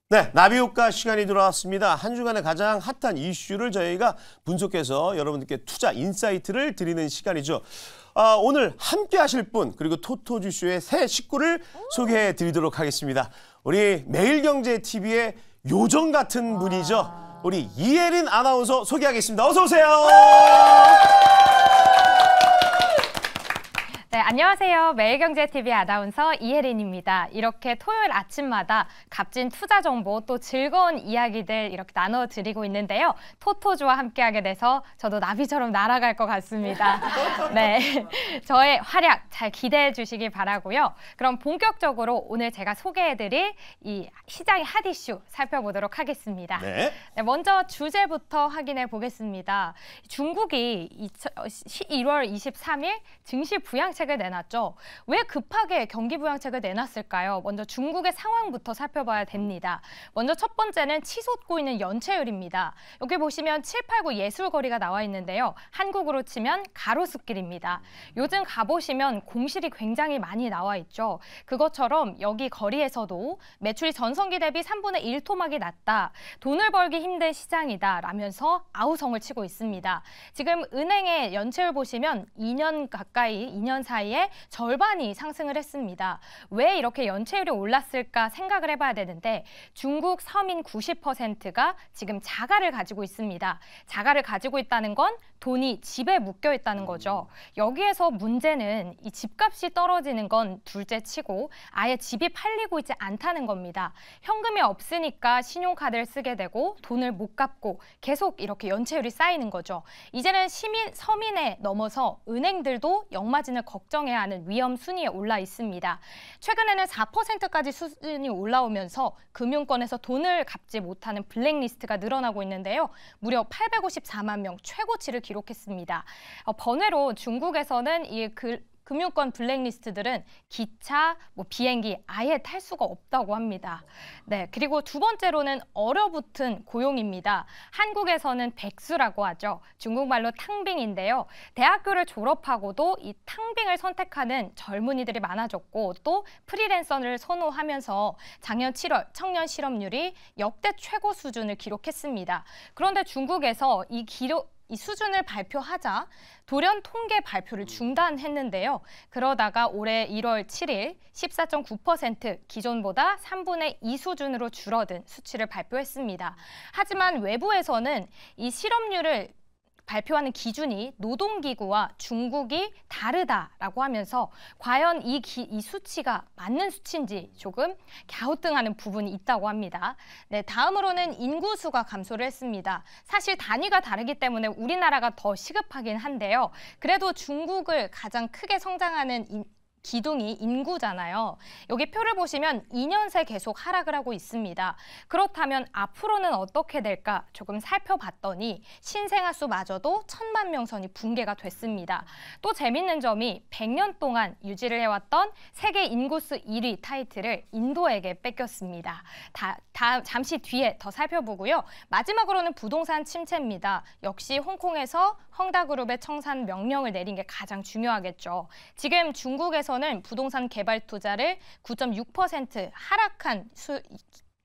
네, 나비효과 시간이 돌아왔습니다. 한 주간의 가장 핫한 이슈를 저희가 분석해서 여러분들께 투자 인사이트를 드리는 시간이죠. 오늘 함께 하실 분, 그리고 토토주쇼의 새 식구를 소개해 드리도록 하겠습니다. 우리 매일경제TV의 요정 같은 분이죠. 우리 이혜린 아나운서 소개하겠습니다. 어서 오세요. 네, 안녕하세요. 매일경제TV 아나운서 이혜린입니다. 이렇게 토요일 아침마다 값진 투자 정보 또 즐거운 이야기들 이렇게 나눠드리고 있는데요. 토토주와 함께하게 돼서 저도 나비처럼 날아갈 것 같습니다. 네, 저의 활약 잘 기대해 주시기 바라고요. 그럼 본격적으로 오늘 제가 소개해드릴 이 시장의 핫 이슈 살펴보도록 하겠습니다. 네. 네, 먼저 주제부터 확인해 보겠습니다. 중국이 1월 23일 증시 부양책을 내놨죠. 왜 급하게 경기 부양책을 내놨을까요? 먼저 중국의 상황부터 살펴봐야 됩니다. 먼저 첫 번째는 치솟고 있는 연체율입니다. 여기 보시면 789 예술거리가 나와 있는데요. 한국으로 치면 가로수길입니다. 요즘 가보시면 공실이 굉장히 많이 나와 있죠. 그것처럼 여기 거리에서도 매출이 전성기 대비 3분의 1 토막이 났다. 돈을 벌기 힘든 시장이다 라면서 아우성을 치고 있습니다. 지금 은행의 연체율 보시면 2년 가까이, 2년 사이에 절반이 상승을 했습니다. 왜 이렇게 연체율이 올랐을까 생각을 해봐야 되는데 중국 서민 90%가 지금 자가를 가지고 있습니다. 자가를 가지고 있다는 건 돈이 집에 묶여 있다는 거죠. 여기에서 문제는 이 집값이 떨어지는 건 둘째 치고 아예 집이 팔리고 있지 않다는 겁니다. 현금이 없으니까 신용카드를 쓰게 되고 돈을 못 갚고 계속 이렇게 연체율이 쌓이는 거죠. 이제는 서민에 넘어서 은행들도 역마진을 걱정해야 하는 위험 순위에 올라 있습니다. 최근에는 4%까지 수준이 올라오면서 금융권에서 돈을 갚지 못하는 블랙리스트가 늘어나고 있는데요. 무려 854만 명 최고치를 기록했습니다. 번외로 중국에서는 금융권 블랙리스트들은 기차, 비행기 아예 탈 수가 없다고 합니다. 네, 그리고 두 번째로는 얼어붙은 고용입니다. 한국에서는 백수라고 하죠. 중국말로 탕빙인데요. 대학교를 졸업하고도 이 탕빙을 선택하는 젊은이들이 많아졌고 또 프리랜서를 선호하면서 작년 7월 청년 실업률이 역대 최고 수준을 기록했습니다. 그런데 중국에서 이 수준을 발표하자 돌연 통계 발표를 중단했는데요. 그러다가 올해 1월 7일 14.9% 기존보다 3분의 2 수준으로 줄어든 수치를 발표했습니다. 하지만 외부에서는 이 실업률을 발표하는 기준이 노동기구와 중국이 다르다라고 하면서 과연 이 수치가 맞는 수치인지 조금 갸우뚱하는 부분이 있다고 합니다. 네, 다음으로는 인구수가 감소를 했습니다. 사실 단위가 다르기 때문에 우리나라가 더 시급하긴 한데요. 그래도 중국을 가장 크게 성장하는 기둥이 인구잖아요. 여기 표를 보시면 2년 새 계속 하락을 하고 있습니다. 그렇다면 앞으로는 어떻게 될까 조금 살펴봤더니 신생아 수마저도 1000만 명 선이 붕괴가 됐습니다. 또 재밌는 점이 100년 동안 유지를 해왔던 세계 인구수 1위 타이틀을 인도에게 뺏겼습니다. 잠시 뒤에 더 살펴보고요. 마지막으로는 부동산 침체입니다. 역시 홍콩에서 헝다그룹의 청산 명령을 내린 게 가장 중요하겠죠. 지금 중국에서는 부동산 개발 투자를 9.6% 하락한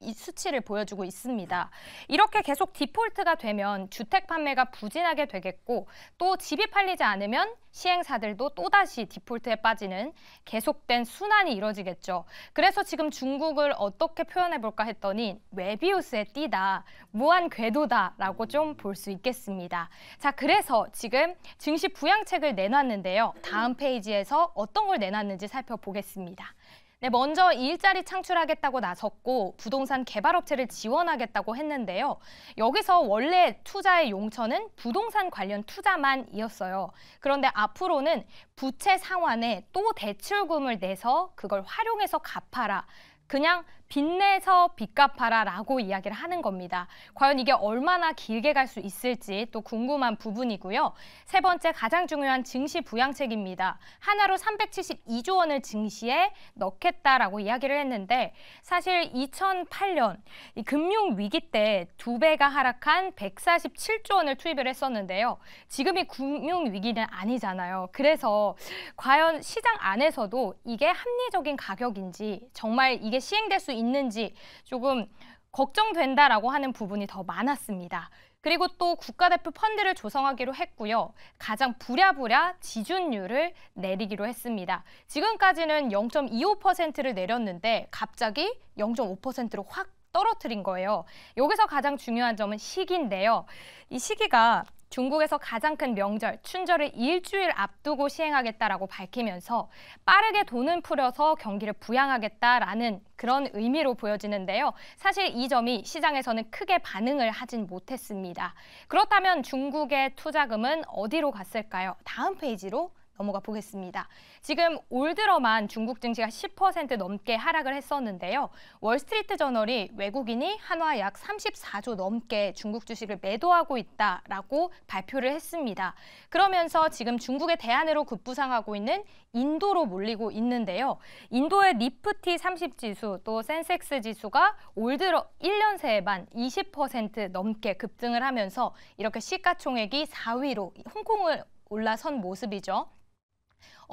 수치를 보여주고 있습니다. 이렇게 계속 디폴트가 되면 주택 판매가 부진하게 되겠고 또 집이 팔리지 않으면 시행사들도 또다시 디폴트에 빠지는 계속된 순환이 이뤄지겠죠. 그래서 지금 중국을 어떻게 표현해볼까 했더니 웨비우스의 띠다, 무한 궤도다라고 좀 볼 수 있겠습니다. 자, 그래서 지금 증시 부양책을 내놨는데요. 다음 페이지에서 어떤 걸 내놨는지 살펴보겠습니다. 네, 먼저 일자리 창출하겠다고 나섰고 부동산 개발업체를 지원하겠다고 했는데요. 여기서 원래 투자의 용처는 부동산 관련 투자만이었어요. 그런데 앞으로는 부채 상환에 또 대출금을 내서 그걸 활용해서 갚아라. 그냥 빚내서 빚 갚아라라고 이야기를 하는 겁니다. 과연 이게 얼마나 길게 갈 수 있을지 또 궁금한 부분이고요. 세 번째 가장 중요한 증시 부양책입니다. 하나로 372조 원을 증시에 넣겠다라고 이야기를 했는데 사실 2008년 이 금융위기 때 2배가 하락한 147조 원을 투입을 했었는데요. 지금이 금융위기는 아니잖아요. 그래서 과연 시장 안에서도 이게 합리적인 가격인지 정말 이게 시행될 수 있는지 조금 걱정된다라고 하는 부분이 더 많았습니다. 그리고 또 국가대표 펀드를 조성하기로 했고요. 가장 부랴부랴 지준율을 내리기로 했습니다. 지금까지는 0.25%를 내렸는데 갑자기 0.5%로 확 떨어뜨린 거예요. 여기서 가장 중요한 점은 시기인데요. 이 시기가 중국에서 가장 큰 명절, 춘절을 일주일 앞두고 시행하겠다라고 밝히면서 빠르게 돈을 풀어서 경기를 부양하겠다라는 그런 의미로 보여지는데요. 사실 이 점이 시장에서는 크게 반응을 하진 못했습니다. 그렇다면 중국의 투자금은 어디로 갔을까요? 다음 페이지로 넘어가 보겠습니다. 지금 올 들어만 중국 증시가 10% 넘게 하락을 했었는데요. 월스트리트 저널이 외국인이 한화 약 34조 넘게 중국 주식을 매도하고 있다라고 발표를 했습니다. 그러면서 지금 중국의 대안으로 급부상하고 있는 인도로 몰리고 있는데요. 인도의 니프티 30 지수 또 센섹스 지수가 올 들어 1년 새에만 20% 넘게 급등을 하면서 이렇게 시가총액이 4위로 홍콩을 올라선 모습이죠.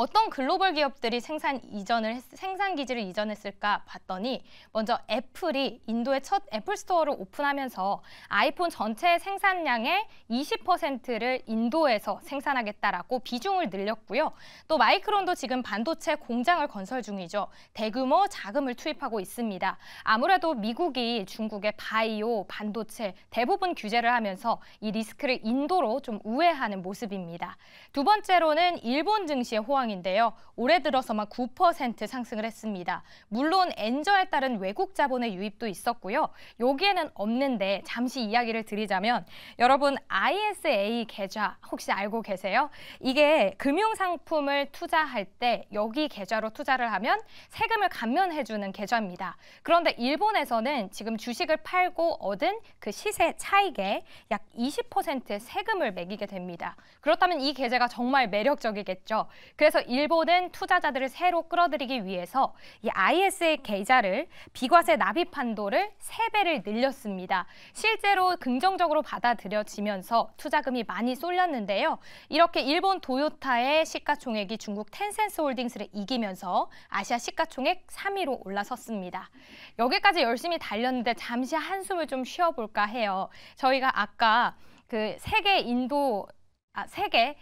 어떤 글로벌 기업들이 생산 기지를 이전했을까 봤더니 먼저 애플이 인도의 첫 애플 스토어를 오픈하면서 아이폰 전체 생산량의 20%를 인도에서 생산하겠다라고 비중을 늘렸고요. 또 마이크론도 지금 반도체 공장을 건설 중이죠. 대규모 자금을 투입하고 있습니다. 아무래도 미국이 중국의 바이오, 반도체 대부분 규제를 하면서 이 리스크를 인도로 좀 우회하는 모습입니다. 두 번째로는 일본 증시의 호황 인데요. 올해 들어서만 9% 상승을 했습니다. 물론 엔저에 따른 외국 자본의 유입도 있었고요. 여기에는 없는데 잠시 이야기를 드리자면 여러분 ISA 계좌 혹시 알고 계세요? 이게 금융상품을 투자할 때 여기 계좌로 투자를 하면 세금을 감면해주는 계좌입니다. 그런데 일본에서는 지금 주식을 팔고 얻은 그 시세 차익에 약 20%의 세금을 매기게 됩니다. 그렇다면 이 계좌가 정말 매력적이겠죠. 그래서 일본은 투자자들을 새로 끌어들이기 위해서 이 ISA 계좌를 비과세 납입 한도를 3배를 늘렸습니다. 실제로 긍정적으로 받아들여지면서 투자금이 많이 쏠렸는데요. 이렇게 일본 도요타의 시가총액이 중국 텐센스 홀딩스를 이기면서 아시아 시가총액 3위로 올라섰습니다. 여기까지 열심히 달렸는데 잠시 한숨을 좀 쉬어볼까 해요. 저희가 아까 그 세계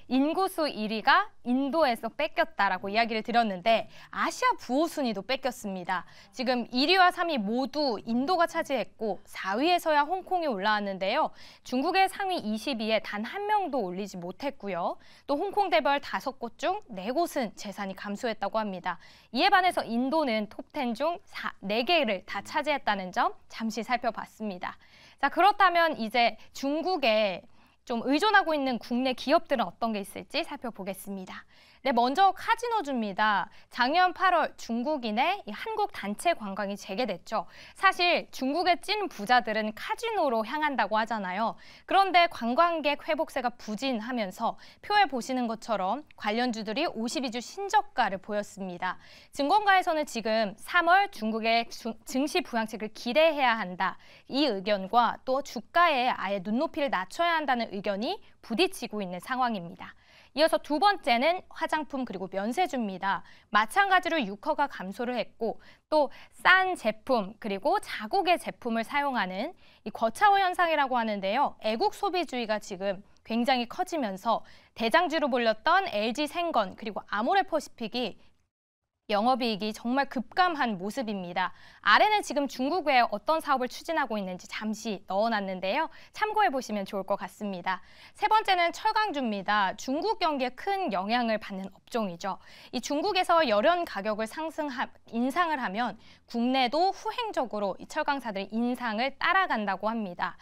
인구수 1위가 인도에서 뺏겼다라고 이야기를 드렸는데 아시아 부호 순위도 뺏겼습니다. 지금 1위와 3위 모두 인도가 차지했고 4위에서야 홍콩이 올라왔는데요. 중국의 상위 20위에 단 한 명도 올리지 못했고요. 또 홍콩 대별 5곳 중 4곳은 재산이 감소했다고 합니다. 이에 반해서 인도는 톱10 중 4개를 다 차지했다는 점 잠시 살펴봤습니다. 자, 그렇다면 이제 중국에 좀 의존하고 있는 국내 기업들은 어떤 게 있을지 살펴보겠습니다. 네, 먼저 카지노주입니다. 작년 8월 중국인의 한국 단체 관광이 재개됐죠. 사실 중국의 찐 부자들은 카지노로 향한다고 하잖아요. 그런데 관광객 회복세가 부진하면서 표에 보시는 것처럼 관련주들이 52주 신저가를 보였습니다. 증권가에서는 지금 3월 중국의 증시 부양책을 기대해야 한다. 이 의견과 또 주가에 아예 눈높이를 낮춰야 한다는 의견이 부딪히고 있는 상황입니다. 이어서 두 번째는 화장품 그리고 면세주입니다. 마찬가지로 유가가 감소를 했고 또 싼 제품 그리고 자국의 제품을 사용하는 이 거차원 현상이라고 하는데요. 애국 소비주의가 지금 굉장히 커지면서 대장주로 불렸던 LG생건 그리고 아모레퍼시픽이 영업이익이 정말 급감한 모습입니다. 아래는 지금 중국 외에 어떤 사업을 추진하고 있는지 잠시 넣어놨는데요. 참고해 보시면 좋을 것 같습니다. 세 번째는 철강주입니다. 중국 경기에 큰 영향을 받는 업종이죠. 이 중국에서 열연 가격을 인상을 하면 국내도 후행적으로 이 철강사들이 인상을 따라간다고 합니다.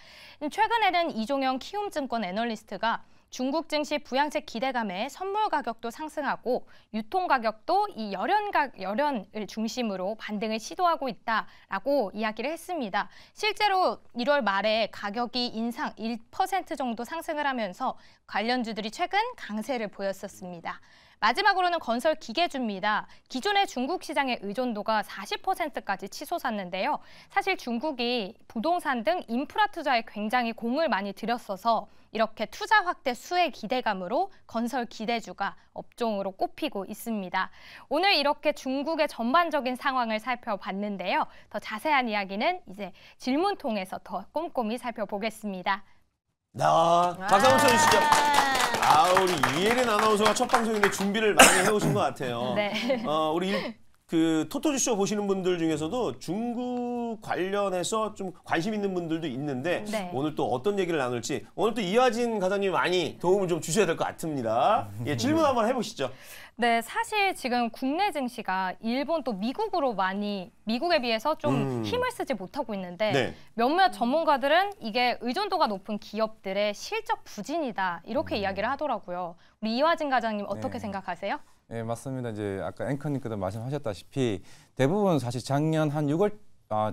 최근에는 이종영 키움증권 애널리스트가 중국 증시 부양책 기대감에 선물 가격도 상승하고 유통 가격도 이 열연을 중심으로 반등을 시도하고 있다라고 이야기를 했습니다. 실제로 1월 말에 가격이 인상 1% 정도 상승을 하면서 관련주들이 최근 강세를 보였었습니다. 마지막으로는 건설 기계주입니다. 기존의 중국 시장의 의존도가 40%까지 치솟았는데요. 사실 중국이 부동산 등 인프라 투자에 굉장히 공을 많이 들였어서 이렇게 투자 확대 수혜 기대감으로 건설 기대주가 업종으로 꼽히고 있습니다. 오늘 이렇게 중국의 전반적인 상황을 살펴봤는데요. 더 자세한 이야기는 이제 질문 통해서 더 꼼꼼히 살펴보겠습니다. 박수 한번 쳐주시죠. 우리 이혜린 아나운서가 첫 방송인데 준비를 많이 해오신 것 같아요. 네. 우리 그 토토지쇼 보시는 분들 중에서도 중국 관련해서 좀 관심 있는 분들도 있는데 네. 오늘 또 어떤 얘기를 나눌지 오늘 또 이화진 과장님이 많이 도움을 좀 주셔야 될 것 같습니다. 예, 질문 한번 해보시죠. 네, 사실 지금 국내 증시가 일본 또 미국에 비해서 좀 힘을 쓰지 못하고 있는데 네. 몇몇 전문가들은 이게 의존도가 높은 기업들의 실적 부진이다 이렇게 이야기를 하더라고요. 우리 이화진 과장님 어떻게 네. 생각하세요? 네, 맞습니다. 이제 아까 앵커님께도 말씀하셨다시피 대부분 사실 작년 한 6월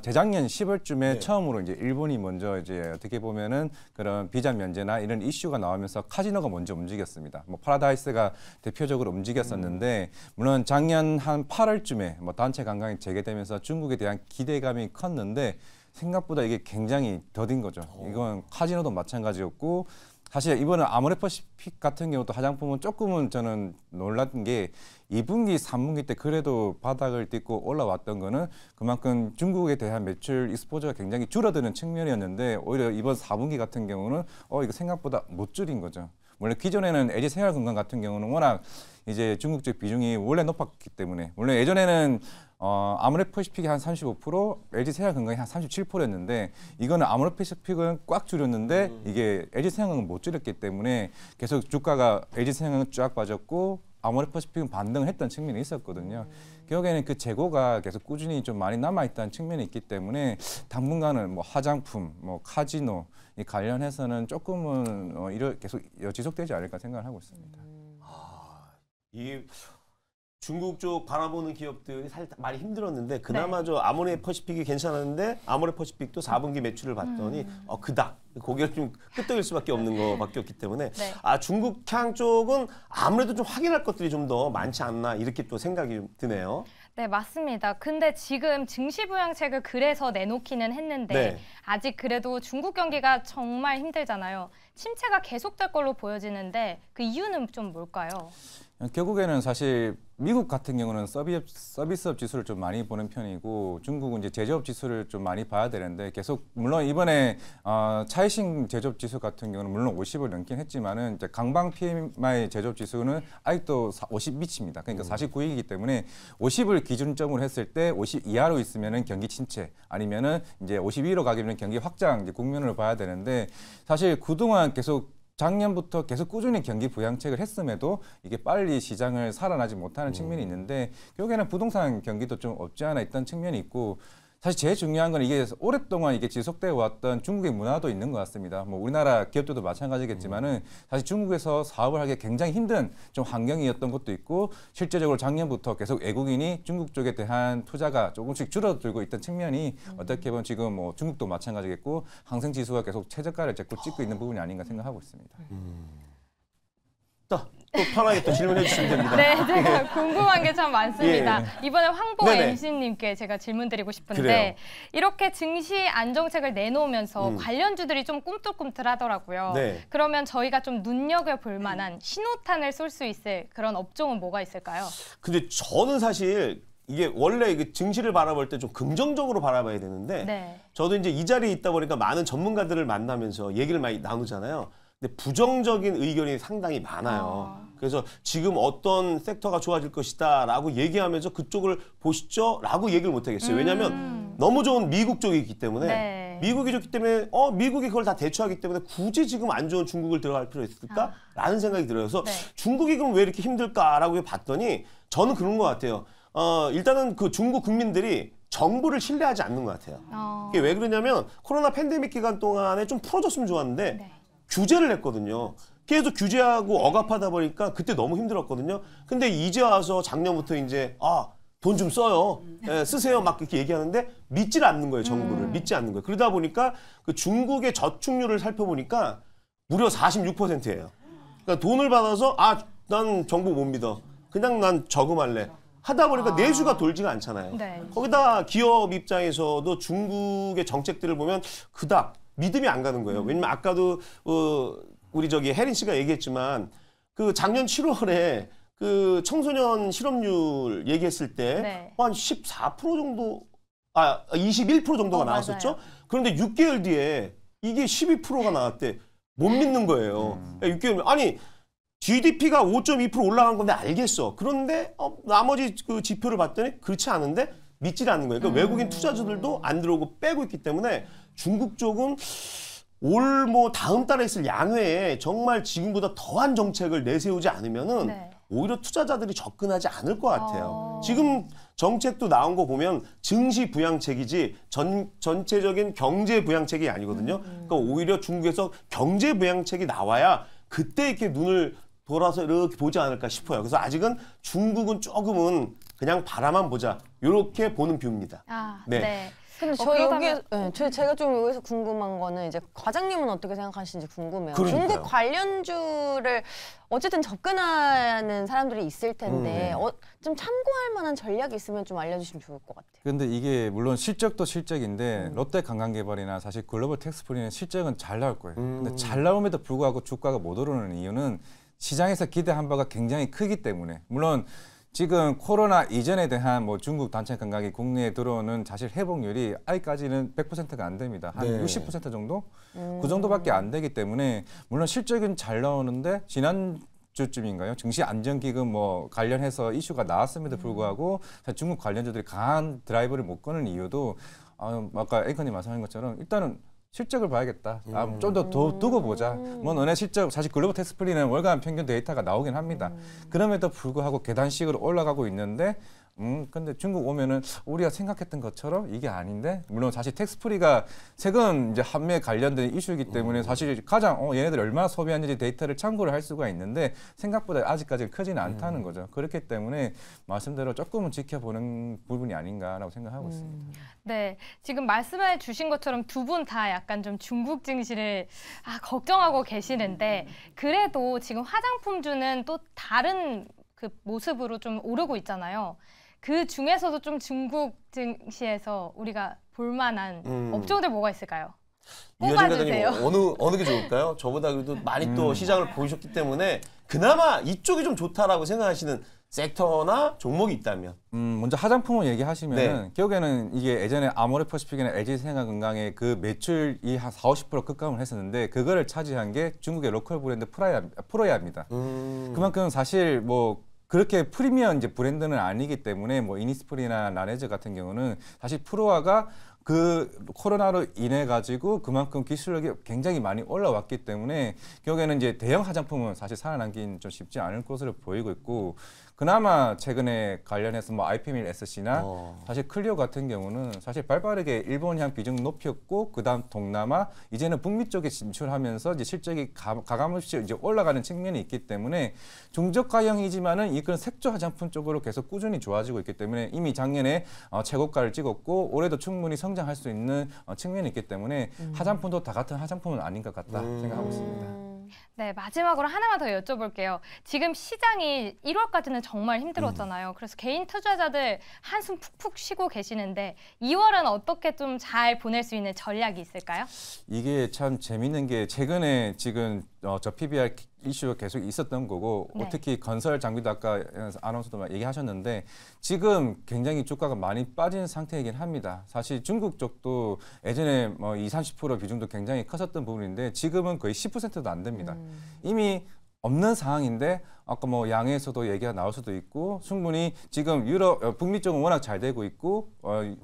재작년 10월쯤에 네. 처음으로 이제 일본이 먼저 이제 어떻게 보면은 그런 비자 면제나 이런 이슈가 나오면서 카지노가 먼저 움직였습니다. 뭐 파라다이스가 대표적으로 움직였었는데 물론 작년 한 8월쯤에 뭐 단체 관광이 재개되면서 중국에 대한 기대감이 컸는데 생각보다 이게 굉장히 더딘 거죠. 이건 카지노도 마찬가지였고 사실 이번에 아모레퍼시픽 같은 경우도 화장품은 조금은 저는 놀란 게 2분기, 3분기 때 그래도 바닥을 딛고 올라왔던 거는 그만큼 중국에 대한 매출 익스포저가 굉장히 줄어드는 측면이었는데 오히려 이번 4분기 같은 경우는 이거 생각보다 못 줄인 거죠. 원래 기존에는 LG생활건강 같은 경우는 워낙 이제 중국 쪽 비중이 원래 높았기 때문에 원래 예전에는 아모레퍼시픽이 한 35%, LG생활건강이 한 37%였는데 이거는 아모레퍼시픽은 꽉 줄였는데 이게 LG생활건강은 못 줄였기 때문에 계속 주가가 LG생활건강은 쫙 빠졌고 아모레퍼시픽은 반등을 했던 측면이 있었거든요. 결국에는 그 재고가 계속 꾸준히 좀 많이 남아있다는 측면이 있기 때문에 당분간은 뭐 화장품, 뭐 카지노 이 관련해서는 조금은 계속 지속되지 않을까 생각을 하고 있습니다. 이 중국 쪽 바라보는 기업들이 살짝 많이 힘들었는데 그나마 저 아모레퍼시픽이 괜찮았는데 아모레퍼시픽도 4분기 매출을 봤더니 그닥 고개를 좀 끄덕일 수밖에 없는 거밖에 없기 때문에 네. 중국향 쪽은 아무래도 좀 확인할 것들이 좀 더 많지 않나 이렇게 또 생각이 좀 드네요. 네, 맞습니다. 근데 지금 증시 부양책을 그래서 내놓기는 했는데 네. 아직 그래도 중국 경기가 정말 힘들잖아요. 침체가 계속될 걸로 보여지는데 그 이유는 좀 뭘까요? 결국에는 사실 미국 같은 경우는 서비스업 지수를 좀 많이 보는 편이고 중국은 이제 제조업 지수를 좀 많이 봐야 되는데 계속 물론 이번에 차이싱 제조업 지수 같은 경우는 물론 50을 넘긴 했지만은 이제 강방 PMI 제조업 지수는 아직도 50 미칩니다. 그러니까 49이기 때문에 50을 기준점으로 했을 때 50 이하로 있으면은 경기 침체 아니면은 이제 52로 가게 되면 경기 확장 이제 국면으로 봐야 되는데 사실 그동안 계속 작년부터 계속 꾸준히 경기 부양책을 했음에도 이게 빨리 시장을 살아나지 못하는 측면이 있는데 결국에는 부동산 경기도 좀 없지 않아 있던 측면이 있고 사실 제일 중요한 건 이게 오랫동안 이게 지속되어 왔던 중국의 문화도 있는 것 같습니다. 뭐 우리나라 기업들도 마찬가지겠지만은 사실 중국에서 사업을 하기 굉장히 힘든 좀 환경이었던 것도 있고 실제적으로 작년부터 계속 외국인이 중국 쪽에 대한 투자가 조금씩 줄어들고 있던 측면이 어떻게 보면 지금 뭐 중국도 마찬가지겠고 항생 지수가 계속 최저가를 찍고 있는 부분이 아닌가 생각하고 있습니다. 또 편하게 또 질문해 주시면 됩니다. 네, 제가 궁금한 게 참 많습니다. 이번에 황보 네네. MC님께 제가 질문 드리고 싶은데 그래요. 이렇게 증시 안정책을 내놓으면서 관련주들이 좀 꿈틀꿈틀하더라고요. 네. 그러면 저희가 좀 눈여겨볼 만한 신호탄을 쏠 수 있을 그런 업종은 뭐가 있을까요? 근데 저는 사실 이게 원래 그 증시를 바라볼 때 좀 긍정적으로 바라봐야 되는데 네. 저도 이제 이 자리에 있다 보니까 많은 전문가들을 만나면서 얘기를 많이 나누잖아요. 근데 부정적인 의견이 상당히 많아요. 그래서 지금 어떤 섹터가 좋아질 것이다라고 얘기하면서 그쪽을 보시죠라고 얘기를 못 하겠어요. 왜냐하면 너무 좋은 미국 쪽이기 때문에 네. 미국이 좋기 때문에 미국이 그걸 다 대처하기 때문에 굳이 지금 안 좋은 중국을 들어갈 필요 있을까라는 생각이 들어요. 그래서 네. 중국이 그럼 왜 이렇게 힘들까라고 봤더니 저는 그런 것 같아요. 일단은 그 중국 국민들이 정부를 신뢰하지 않는 것 같아요. 이게 왜 그러냐면 코로나 팬데믹 기간 동안에 좀 풀어줬으면 좋았는데 네. 규제를 했거든요. 계속 규제하고 억압하다 보니까 그때 너무 힘들었거든요. 근데 이제 와서 작년부터 이제 돈 좀 써요. 예, 쓰세요. 막 이렇게 얘기하는데 믿질 않는 거예요. 정부를. 믿지 않는 거예요. 그러다 보니까 그 중국의 저축률을 살펴보니까 무려 46%예요. 그러니까 돈을 받아서 난 정부 못 믿어. 그냥 난 저금할래. 하다 보니까 내수가 돌지가 않잖아요. 네. 거기다 기업 입장에서도 중국의 정책들을 보면 그닥 믿음이 안 가는 거예요. 왜냐면 아까도 우리 저기 혜린 씨가 얘기했지만 그 작년 7월에 그 청소년 실업률 얘기했을 때 네. 한 14% 정도 21% 정도가 나왔었죠. 맞아요. 그런데 6개월 뒤에 이게 12%가 나왔대. 못 믿는 거예요. 6개월 아니 GDP가 5.2% 올라간 건데 알겠어. 그런데 나머지 그 지표를 봤더니 그렇지 않은데 믿질 않는 거예요. 그러니까 외국인 투자자들도 안 들어오고 빼고 있기 때문에 중국 쪽은 올 뭐 다음 달에 있을 양회에 정말 지금보다 더한 정책을 내세우지 않으면은 네. 오히려 투자자들이 접근하지 않을 것 같아요. 지금 정책도 나온 거 보면 증시 부양책이지 전체적인 경제 부양책이 아니거든요. 그러니까 오히려 중국에서 경제 부양책이 나와야 그때 이렇게 눈을 돌아서 이렇게 보지 않을까 싶어요. 그래서 아직은 중국은 조금은 그냥 바라만 보자 이렇게 보는 뷰입니다. 네. 네. 근데 저 그러다면- 여기에 제가 좀 여기서 궁금한 거는 이제 과장님은 어떻게 생각하시는지 궁금해요. 그러니까요. 중국 관련주를 어쨌든 접근하는 사람들이 있을 텐데 좀 참고할 만한 전략이 있으면 좀 알려주시면 좋을 것 같아요. 근데 이게 물론 실적도 실적인데 롯데 관광개발이나 사실 글로벌 텍스프리는 실적은 잘 나올 거예요. 근데 잘 나옴에도 불구하고 주가가 못 오르는 이유는 시장에서 기대한 바가 굉장히 크기 때문에 물론 지금 코로나 이전에 대한 뭐 중국 단체 관광이 국내에 들어오는 사실 회복률이 아직까지는 100%가 안 됩니다. 한 네. 60% 정도? 그 정도밖에 안 되기 때문에 물론 실적은 잘 나오는데 지난주쯤인가요? 증시 안정기금 뭐 관련해서 이슈가 나왔음에도 불구하고 사실 중국 관련주들이 강한 드라이브를 못 거는 이유도 아까 앵커님 말씀하신 것처럼 일단은 실적을 봐야겠다. 좀 더 두고 보자. 뭐 너네 실적 사실 글로벌 텍스프리는 월간 평균 데이터가 나오긴 합니다. 그럼에도 불구하고 계단식으로 올라가고 있는데 근데 중국 오면은 우리가 생각했던 것처럼 이게 아닌데 물론 사실 텍스프리가 세금 이제 판매 관련된 이슈이기 때문에 사실 가장 얘네들이 얼마나 소비하는지 데이터를 참고를 할 수가 있는데 생각보다 아직까지 크지는 않다는 거죠. 그렇기 때문에 말씀대로 조금은 지켜보는 부분이 아닌가라고 생각하고 있습니다. 네, 지금 말씀해 주신 것처럼 두 분 다 약간 좀 중국 증시를 걱정하고 계시는데 그래도 지금 화장품주는 또 다른 그 모습으로 좀 오르고 있잖아요. 그 중에서도 좀 중국 증시에서 우리가 볼만한 업종들 뭐가 있을까요? 이효진 뽑아주세요. 대표님 어느 게 좋을까요? 저보다 그래도 많이 또 시장을 보셨기 때문에 그나마 이쪽이 좀 좋다라고 생각하시는 섹터나 종목이 있다면 먼저 화장품을 얘기하시면은 네. 기억에는 이게 예전에 아모레퍼시픽이나 LG생활건강의 그 매출이 한 40~50% 급감을 했었는데 그거를 차지한 게 중국의 로컬 브랜드 프로야입니다. 그만큼 사실 뭐 그렇게 프리미엄 이제 브랜드는 아니기 때문에 뭐 이니스프리나 라네즈 같은 경우는 사실 프로아가 그 코로나로 인해 가지고 그만큼 기술력이 굉장히 많이 올라왔기 때문에 결국에는 이제 대형 화장품은 사실 살아남긴 좀 쉽지 않을 것으로 보이고 있고 그나마 최근에 관련해서 뭐 IP밀 SC나 사실 클리오 같은 경우는 사실 발빠르게 일본향 비중 높였고 그다음 동남아 이제는 북미 쪽에 진출하면서 이제 실적이 가감없이 이제 올라가는 측면이 있기 때문에 중저가형이지만은 이 그런 색조 화장품 쪽으로 계속 꾸준히 좋아지고 있기 때문에 이미 작년에 최고가를 찍었고 올해도 충분히 성장할 수 있는 측면이 있기 때문에 화장품도 다 같은 화장품은 아닌 것 같다 생각하고 있습니다. 네, 마지막으로 하나만 더 여쭤볼게요. 지금 시장이 1월까지는 정말 힘들었잖아요. 그래서 개인 투자자들 한숨 푹푹 쉬고 계시는데 2월은 어떻게 좀 잘 보낼 수 있는 전략이 있을까요? 이게 참 재밌는 게 최근에 지금 저 PBR 이슈가 계속 있었던 거고 네. 특히 건설 장비도 아까 아나운서도 얘기하셨는데 지금 굉장히 주가가 많이 빠진 상태이긴 합니다. 사실 중국 쪽도 예전에 뭐 20~30% 비중도 굉장히 컸었던 부분인데 지금은 거의 10%도 안 됩니다. 이미 없는 상황인데 아까 뭐 양에서도 얘기가 나올 수도 있고 충분히 지금 북미 쪽은 워낙 잘 되고 있고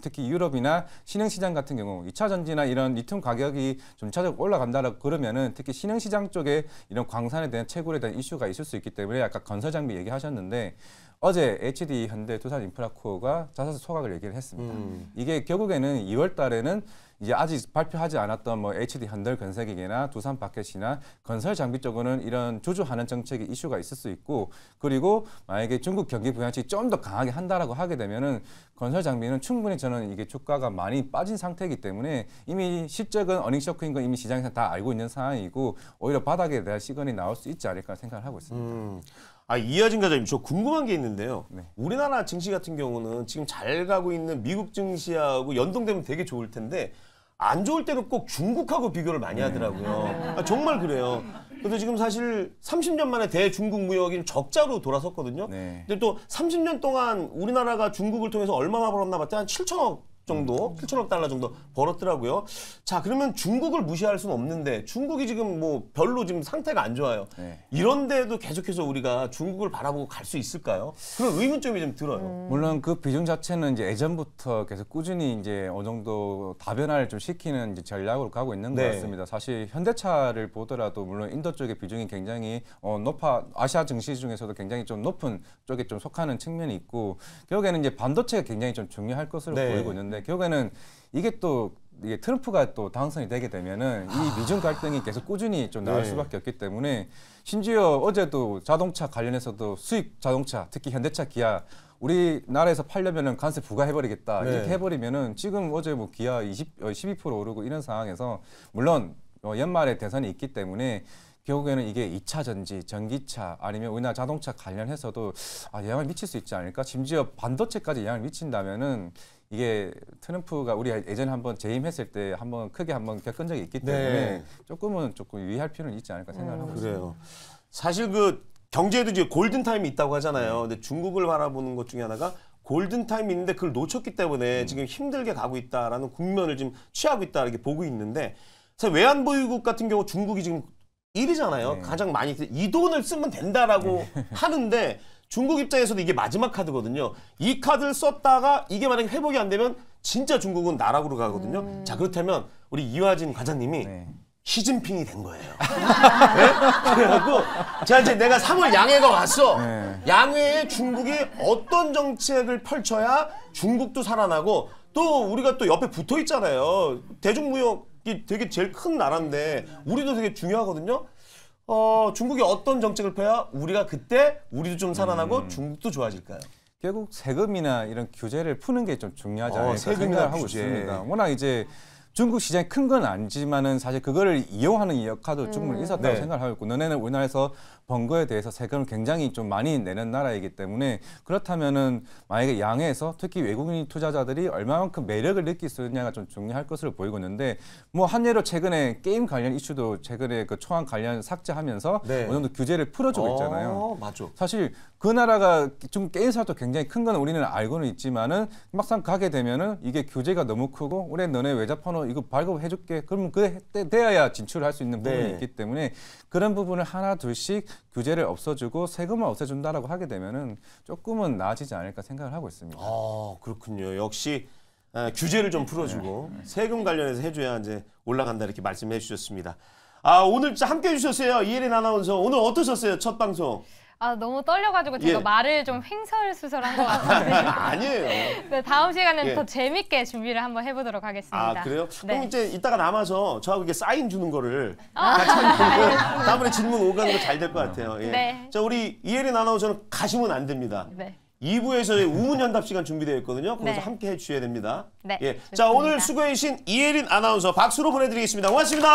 특히 유럽이나 신흥시장 같은 경우 2차 전지나 이런 리튬 가격이 좀 2차적으로 올라간다라고 그러면은 특히 신흥시장 쪽에 이런 광산에 대한 채굴에 대한 이슈가 있을 수 있기 때문에 아까 건설 장비 얘기하셨는데 어제 HD 현대 두산 인프라코어가 자사주 소각을 얘기를 했습니다. 이게 결국에는 2월 달에는 이제 아직 발표하지 않았던 뭐 HD 현대건설기계나 두산 바켓이나 건설 장비 쪽으로는 이런 주주환원 정책의 이슈가 있을 수 있고 그리고 만약에 중국 경기 부양책이 좀 더 강하게 한다라고 하게 되면은 건설 장비는 충분히 저는 이게 주가가 많이 빠진 상태이기 때문에 이미 실적은 어닝 쇼크인 건 이미 시장에서 다 알고 있는 상황이고 오히려 바닥에 대한 시그널이 나올 수 있지 않을까 생각을 하고 있습니다. 이하진 과장님, 저 궁금한 게 있는데요. 네. 우리나라 증시 같은 경우는 지금 잘 가고 있는 미국 증시하고 연동되면 되게 좋을 텐데 안 좋을 때는 꼭 중국하고 비교를 많이 하더라고요. 정말 그래요. 근데 지금 사실 30년 만에 대중국 무역이 적자로 돌아섰거든요. 네. 근데 또 30년 동안 우리나라가 중국을 통해서 얼마나 벌었나 봤더니 한 7천억 정도, 7천억 달러 정도 벌었더라고요. 자, 그러면 중국을 무시할 수는 없는데 중국이 지금 뭐 별로 지금 상태가 안 좋아요. 네. 이런데도 계속해서 우리가 중국을 바라보고 갈 수 있을까요? 그런 의문점이 좀 들어요. 물론 그 비중 자체는 이제 예전부터 계속 꾸준히 이제 어느 정도 다변화를 좀 시키는 이제 전략으로 가고 있는 것 네. 같습니다. 사실 현대차를 보더라도 물론 인도 쪽의 비중이 굉장히 높아, 아시아 증시 중에서도 굉장히 좀 높은 쪽에 좀 속하는 측면이 있고, 결국에는 이제 반도체가 굉장히 좀 중요할 것으로 네. 보이고 있는데, 결국에는 이게 트럼프가 또 당선이 되게 되면은 이 미중 갈등이 계속 꾸준히 좀 나올 네. 수밖에 없기 때문에, 심지어 어제도 자동차 관련해서도 수입 자동차, 특히 현대차, 기아 우리나라에서 팔려면은 관세 부과해버리겠다 네. 이렇게 해버리면은, 지금 어제 뭐 기아 12% 오르고 이런 상황에서, 물론 연말에 대선이 있기 때문에 결국에는 이게 2차 전지, 전기차 아니면 우리나라 자동차 관련해서도 영향을 미칠 수 있지 않을까? 심지어 반도체까지 영향을 미친다면은 이게 트럼프가 우리 예전에 한번 재임했을 때 크게 겪은 적이 있기 때문에 네. 조금 유의할 필요는 있지 않을까 생각하고 있습니다. 그래요. 사실 그 경제에도 이제 골든 타임이 있다고 하잖아요. 근데 중국을 바라보는 것 중에 하나가 골든 타임이 있는데 그걸 놓쳤기 때문에 지금 힘들게 가고 있다라는 국면을 지금 취하고 있다 이렇게 보고 있는데, 사실 외환보유국 같은 경우 중국이 지금 1위잖아요. 네. 가장 많이 이 돈을 쓰면 된다라고 하는데 중국 입장에서도 이게 마지막 카드거든요. 이 카드를 썼다가 이게 만약에 회복이 안 되면 진짜 중국은 나락으로 가거든요. 자, 그렇다면 우리 이화진 과장님이 네. 시진핑이 된 거예요. 네? 그래갖고 자, 이제 내가 3월 양회가 왔어. 네. 양회에 중국이 어떤 정책을 펼쳐야 중국도 살아나고, 또 우리가 또 옆에 붙어 있잖아요. 대중무역이 되게 제일 큰 나라인데 우리도 되게 중요하거든요. 중국이 어떤 정책을 펴야 우리가 그때 우리도 좀 살아나고 중국도 좋아질까요? 결국 세금이나 이런 규제를 푸는 게 좀 중요하지 않을까 세금이나 생각을 하고 규제. 있습니다. 워낙 이제 중국 시장이 큰 건 아니지만은 사실 그거를 이용하는 역할도 충분히 있었다고 네. 생각을 하고 있고, 너네는 우리나라에서 번 거에 대해서 세금을 굉장히 좀 많이 내는 나라이기 때문에, 그렇다면은 만약에 양해에서 특히 외국인 투자자들이 얼마만큼 매력을 느낄 수 있느냐가 좀 중요할 것으로 보이고 있는데, 뭐 한 예로 최근에 게임 관련 이슈도 최근에 그 초안 관련 삭제하면서 네. 어느 정도 규제를 풀어주고 있잖아요. 맞아. 사실 그 나라가 중국 게임 사업도 굉장히 큰 건 우리는 알고는 있지만은, 막상 가게 되면은 이게 규제가 너무 크고, 올해 너네 외자판호 이거 발급해줄게. 그러면 그때 돼야 진출할 수 있는 부분이 네. 있기 때문에, 그런 부분을 하나 둘씩 규제를 없애주고 세금을 없애준다라고 하게 되면은 조금은 나아지지 않을까 생각을 하고 있습니다. 그렇군요. 역시 규제를 좀 풀어주고 세금 관련해서 해줘야 이제 올라간다 이렇게 말씀해 주셨습니다. 오늘 진짜 함께 해주셨어요. 이혜린 아나운서. 오늘 어떠셨어요? 첫 방송. 너무 떨려가지고 제가 예. 말을 좀 횡설수설한 것 같은데. 아니에요. 네, 다음 시간에는 예. 더 재밌게 준비를 한번 해보도록 하겠습니다. 그래요? 네. 그럼 이제 이따가 남아서 저하고 이렇게 사인 주는 거를 같이 하면 다음번에 질문 오가는 거 잘 될 것 같아요. 예. 네. 자, 우리 이혜린 아나운서는 가시면 안 됩니다. 네. 2부에서의 우문현답 시간 준비되어 있거든요. 거기서 네. 함께 해주셔야 됩니다. 네, 예. 좋습니다. 자, 오늘 수고해 주신 이혜린 아나운서 박수로 보내드리겠습니다. 고맙습니다.